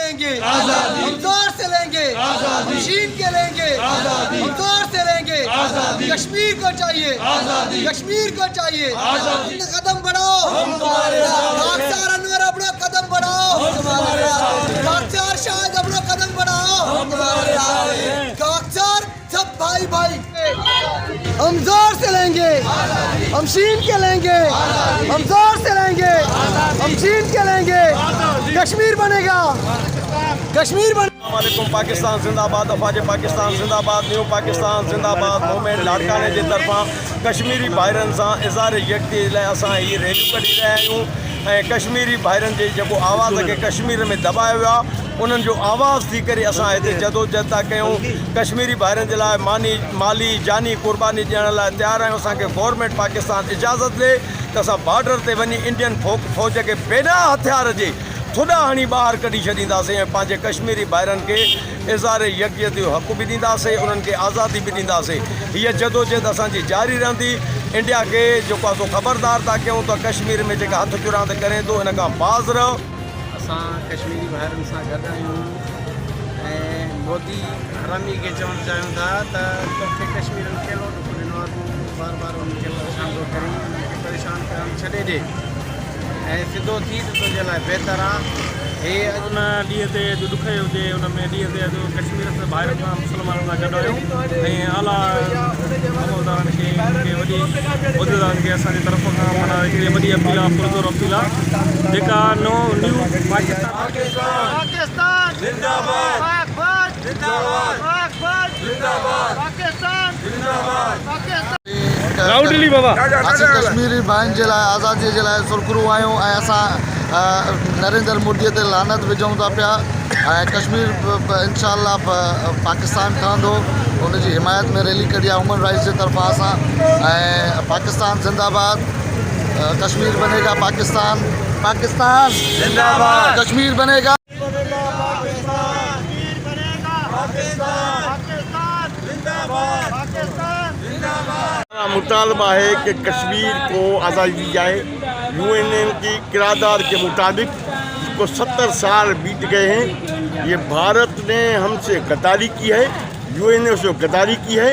लेंगे आजादी, हम जोर से लेंगे आजादी, छीन के लेंगे आजादी, हम जोर से लेंगे आजादी, कश्मीर को चाहिए आजादी, कश्मीर को चाहिए आजादी। कदम बढ़ाओ हम तुम्हारे साथ, खाकसार अनवर अपना कदम बढ़ाओ हम तुम्हारे साथ, खाकसार शाहिद अपना कदम बढ़ाओ हम तुम्हारे साथ, खाकसार सब भाई भाई। हम जोर से लेंगे हम छीन के लेंगे, हम जोर से लेंगे हम छीन के लेंगे, कश्मीर बनेगा कश्मीर बने। वालेकुम पाकिस्तान जिंदाबाद, अफवाज पाकिस्तान जिंदाबाद, न्यू पाकिस्तान जिंदाबाद। मूवमेंट लाड़काने के तरफा कश्मीरी भाइरन से इज़हार यकती लाइ असां ही रैलियूं कढी रहिया आहियूं। कश्मीरी भाइरन जे जेको आवाज़ के कश्मीर में दबायो वियो आहे उन्हनि जो आवाज़ थी करे असां हिते जदोजहद था कयूं। कश्मीरी भाइरन जे लाइ माली जानी कुर्बानी ॾियण लाइ तयारु आहियूं। असांखे गवर्नमेंट पाकिस्तान इजाज़त ॾे त असां बॉर्डर ते वञी इंडियन फ़ौज के बिना हथियार जे थोड़ा हणी ॿाहिरि कढी छॾींदासीं ऐं पंहिंजे कश्मीरी भाइरनि खे इज़हार यकजहती जो हक़ बि ॾींदासीं, उन्हनि खे आज़ादी बि ॾींदासीं। हीअ जदोजहद असांजी जारी रहंदी। इंडिया खे जेको आहे सो ख़बरदार था कयूं त कश्मीर में जेका हथ चुरांद करे थो इन खां बाज़ रहो। असां कश्मीरी भाइरनि सां गॾु आहियूं ऐं मोदी हरामी खे चवणु चाहियूं था त तोखे कश्मीर में कहिड़ो ॾुख ॾिनो आहे, तूं बार बार उनखे परेशान थो करीं, उनखे परेशान करणु छॾे ॾे ऐं सिधो थी त तुंहिंजे लाइ बहितर आहे। हे उन ॾींहं ते अॼु ॾुख हुजे उन में ॾींहं ते अॼु कश्मीर जे ॿाहिरि खां मुस्लमाननि सां गॾु आहियूं ऐं आला अमलदारनि खे वॾी उहिदेदारनि खे असांजी तरफ़ खां माना हिकिड़ी वॾी अपील आहे, पुरज़ोर अपील आहे जेका न्यू पाकिस्तान जिंदाबाद, राउडली बाबा असीं कश्मीरी भाइनि जे लाइ आज़ादीअ जे लाइ सुरखरू आहियूं ऐं असां नरेंद्र मोदीअ ते लानत विझूं था पिया ऐं कश्मीर इंशाअल्लाह पाकिस्तान ठहंदो। उनजी हिमायत में रैली कढी आहे ह्यूमन राइट्स जे तरफ़ां असां। ऐं पाकिस्तान जिंदाबाद, कश्मीर बनेगा पाकिस्तान, पाकिस्तान जिंदाबाद, कश्मीर बनेगा मुतालबा है कि कश्मीर को आज़ादी दी जाए। यूएनए की किरारदाद के मुताबिक इसको 70 साल बीत गए हैं। ये भारत ने हमसे गद्दारी की है, यूएनए से गद्दारी की है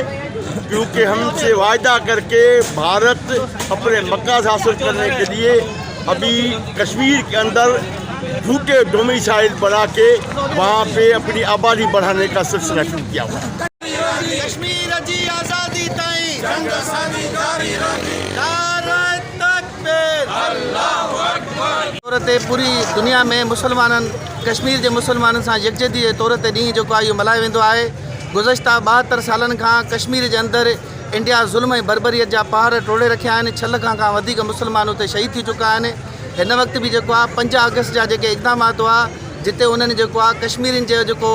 क्योंकि हमसे वायदा करके भारत अपने मकासद हासिल करने के लिए अभी कश्मीर के अंदर झूठे डोमिसाइल बना के वहाँ पे अपनी आबादी बढ़ाने का सिलसिला शुरू किया हुआ है। कश्मीर जी आज़ादी ताईं तौर ते पूरी दुनिया में मुसलमाननि कश्मीर जे मुसलमाननि सां यकजहती जे तौर ते ॾींहुं जेको आहे इहो मल्हायो वेंदो आहे। गुज़िश्ता 72 सालनि खां कश्मीर जे अंदरि इंडिया ज़ुल्म ऐं बर्बरीअ जा पहाड़ टोड़े रखिया आहिनि। 6 लख खां वधीक मुसलमान उते शहीद थी चुका आहिनि। हिन वक़्तु बि जेको आहे 5 अगस्त जा जेके इक़दामात हुआ जिते उन्हनि जेको आहे कश्मीरियुनि जो जेको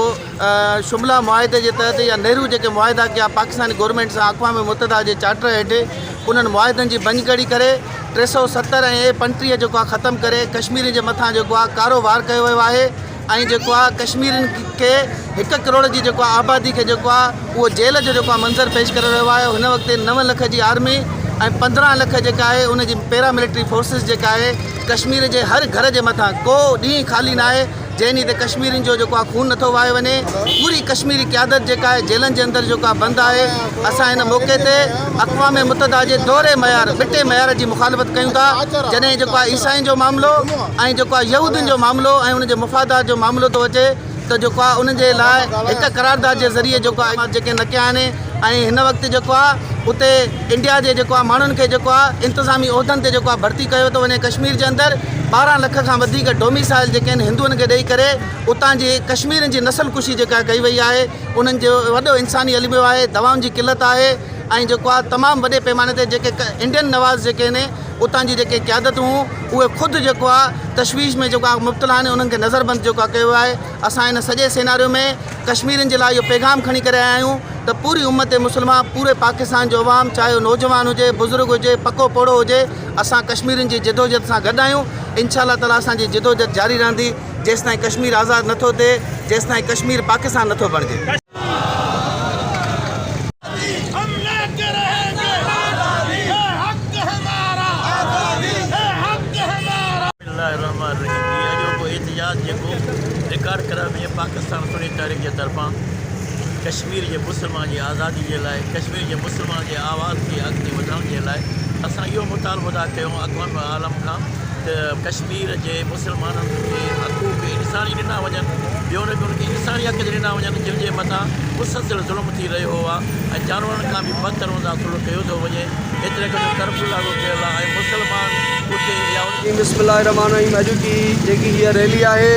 शिमला मुआहिदे जे तहत या नेहरू जेके मुआहिदा कया पाकिस्तानी गवर्नमेंट सां अक़वाम मुतहदा जे चार्टर हेठि, उन्हनि मुआहिदनि जी भञकड़ी करे 370 ऐं 35 जेको आहे ख़तमु करे कश्मीर जे मथां जेको आहे कारोबार कयो वियो आहे ऐं जेको आहे कश्मीरियुनि खे 1 करोड़ जी जेको आहे आबादी खे जेको आहे उहो जेल जो जेको आहे मंज़र पेश करे रहियो आहे। हिन वक़्तु 9 लख जी आर्मी ऐं 15 लख जेका आहे उनजी पैरामिलिट्री फोर्सिस जेका आहे कश्मीर जे हर घर जे मथां को ॾींहुं ख़ाली न आहे जंहिं ॾींहुं ते कश्मीरियुनि जो जेको आहे खून नथो वहायो वञे। पूरी कश्मीरी क़यादत जेका आहे जेलनि जे अंदरि जेको आहे बंदि आहे। असां हिन मौक़े ते अक़वाम मुतहदा जे दोहरे मयार ॿिटे मयार जी मुखालफ़त कयूं था। जॾहिं जेको आहे ईसाइनि जो मामिलो ऐं जेको आहे यहूदियुनि जो मामिलो ऐं उनजे मुफ़ादात जो मामिलो थो अचे त जेको आहे उनजे लाइ हिकु करारदाद जे ज़रिए जेको आहे जेके न कया आहिनि। ऐं हिन वक़्तु जेको आहे उते इंडिया जे जेको आहे माण्हुनि खे जेको आहे इंतिज़ामी उहिदनि ते जेको आहे भर्ती कयो थो वञे। कश्मीर जे अंदरि 12 लख खां वधीक डोमिसाइल जेके आहिनि हिंदुअनि खे ॾेई करे उतां जी कश्मीरियुनि जी नसल कुशी जेका कई वई आहे। उन्हनि जो वॾो इंसानी अलिमो आहे, दवाउनि जी किल्लत आहे ऐं जेको आहे तमामु वॾे पैमाने ते जेके इंडियन नवाज़ जेके आहिनि उतां जी जेके क़यादतूं उहे ख़ुदि जेको आहे तशवीश में जेको आहे मुब्तला आहिनि, उन्हनि खे नज़रबंद जेको आहे कयो आहे। असां हिन सॼे सिनारियो में कश्मीरियुनि जे लाइ इहो पैगाम खणी करे आया आहियूं त पूरी उम्मत मुस्लिमा, पूरे पाकिस्तान जो अवाम, चाहे उहो नौजवान हुजे, बुज़ुर्ग हुजे, पको पोड़ो हुजे, असां कश्मीरियुनि जी जदोजहद सां गॾु आहियूं। इंशाअल्लाह ताला असांजी जदोजहद जारी रहंदी जेसिताईं कश्मीर आज़ादु नथो थिए, जेसिताईं कश्मीर पाकिस्तान नथो बणिजे। रिकॉर्ड करा वञे पाकिस्तान सुन्नी तहरीक जे तरफ़ां कश्मीर जे मुस्लमान जी आज़ादी जे लाइ, कश्मीर जे मुस्लमान जे आवाज़ खे अॻिते वधाइण जे लाइ असां इहो मुतालबो था कयूं अक़वाम आलम खां त कश्मीर जे मुस्लमाननि खे हक़ूक़ इंसानी ॾिना वञनि, ॿियो न ॿियो उनखे इंसानी हक़ ॾिना वञनि जंहिंजे मथां मुसलसिल ज़ुल्म थी रहियो आहे ऐं जानवरनि खां बि बदतर हूंदा सुलूक कयो थो वञे। एतिरे करे कर्फ़्यू लागू कयल आहे ऐं मुस्लमान उते या बिस्मिल्लाहिर्रहमानिर्रहीम। अॼु की जेकी हीअ रैली आहे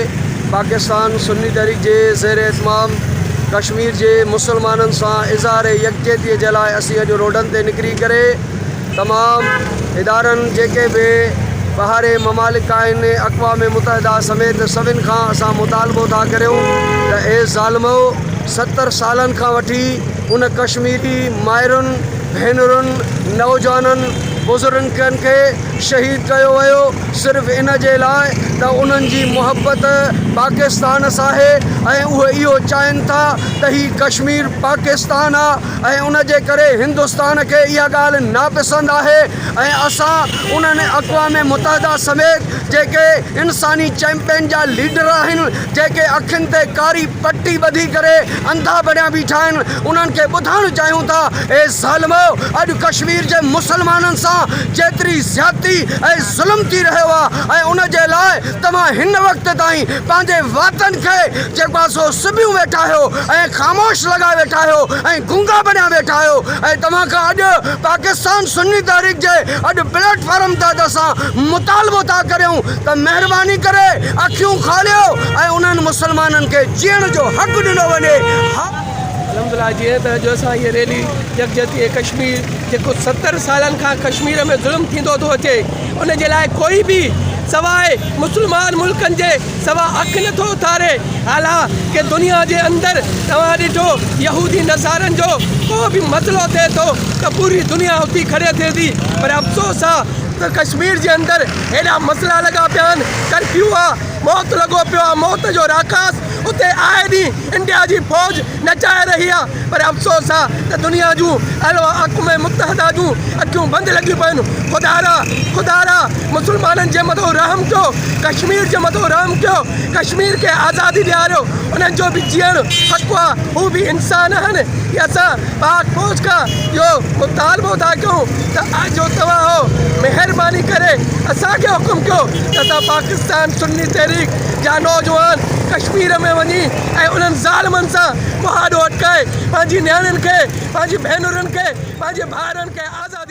पाकिस्तान सुन्नी तहरीक जे ज़ेर इत्माम कश्मीर जे मुसलमाननि सां इज़हार यकजहतीअ जे लाइ असीं अॼु रोडनि ते निकिरी करे तमामु इदारनि जेके बि ॿाहिरि ममालिक आहिनि अक़वाम मुतहिदा समेत सभिनि खां असां मुतालबो था करियूं त ए ज़ालिमो 70 सालनि खां वठी उन कश्मीरी माइरुनि भेनरुनि नौजवाननि बुज़ुर्गनि खे शहीद कयो वियो सिर्फ़ु इन जे लाइ त उन्हनि जी मुहबत पाकिस्तान सां आहे ऐं उहे इहो चाहिनि था त ही कश्मीर पाकिस्तान आहे ऐं उन जे करे हिंदुस्तान खे इहा ॻाल्हि नापसंद आहे ऐं असां उन्हनि अक़वाम मुतहिदा समेत जेके इंसानी चैंपियन जा लीडर आहिनि जेके अखियुनि ते कारी पट्टी ॿधी करे अंधा बणिया बीठा आहिनि उन्हनि खे ॿुधाइणु चाहियूं था ए ज़ालिमो अॼु कश्मीर जे मुसलमाननि सां जेतिरी ज़्यादती ऐं ज़ुल्म थी रहियो आहे ऐं उन जे लाइ तव्हां हिन वक़्त ताईं पंहिंजे वातन खे जेको आहे सो सिबियूं वेठा आहियो ऐं ख़ामोश लॻाए वेठा आहियो ऐं गुंगा बणिया वेठा आहियो ऐं तव्हां खां अॼु पाकिस्तान सुन्नी तहरीक जे अॼु प्लेटफॉर्म ते असां मुतालबो था करियूं त महिरबानी करे अखियूं खोलियो ऐं उन्हनि मुसलमाननि खे जीअण जो हक़ ॾिनो वञे। अलहमदिल्ला जीअं त अॼु असां हीअ रैली यकजहती कश्मीर जेको 70 सालनि खां कश्मीर में ज़ुल्म थींदो थो अचे उन जे लाइ कोई बि सवाइ मुस्लमान मुल्कनि जे सवा अखि नथो उथारे। हालांकि दुनिया जे अंदरि तव्हां ॾिठो यहूदी नसारनि जो को बि मसइलो थिए थो त पूरी दुनिया उथी खड़े थिए थी, पर अफ़सोस आहे त कश्मीर जे अंदरि हेॾा मसइला लॻा पिया आहिनि, कर्फ्यू आहे, मौत लॻो पियो आहे, मौत जो राकास उते आए ॾींहुं इंडिया जी फ़ौज नचाए रही आहे, पर अफ़सोस आहे त दुनिया जूं अक़वाम मुतहिदा जूं अखियूं बंदि लॻियूं पियूं आहिनि। ख़ुदा मुसलमाननि जे मथां रहम कयो, कश्मीर जे मथां रहम कयो, कश्मीर खे आज़ादी ॾियारियो, उन्हनि जो बि जीअण हक़ु आहे, हू बि इंसान आहिनि। असां पाक फ़ौज खां इहो मुतालबो था कयूं त अॼु तव्हां हो महिरबानी करे असांखे हुकुम कयो त असां पाकिस्तान सुन्नी तहरीक जा नौजवान कश्मीर में वञी ऐं उन्हनि ज़ालिमनि सां मुहादो अटकाए पंहिंजी नियाणियुनि खे पंहिंजी भेनरुनि खे पंहिंजे भाउरनि खे आज़ादु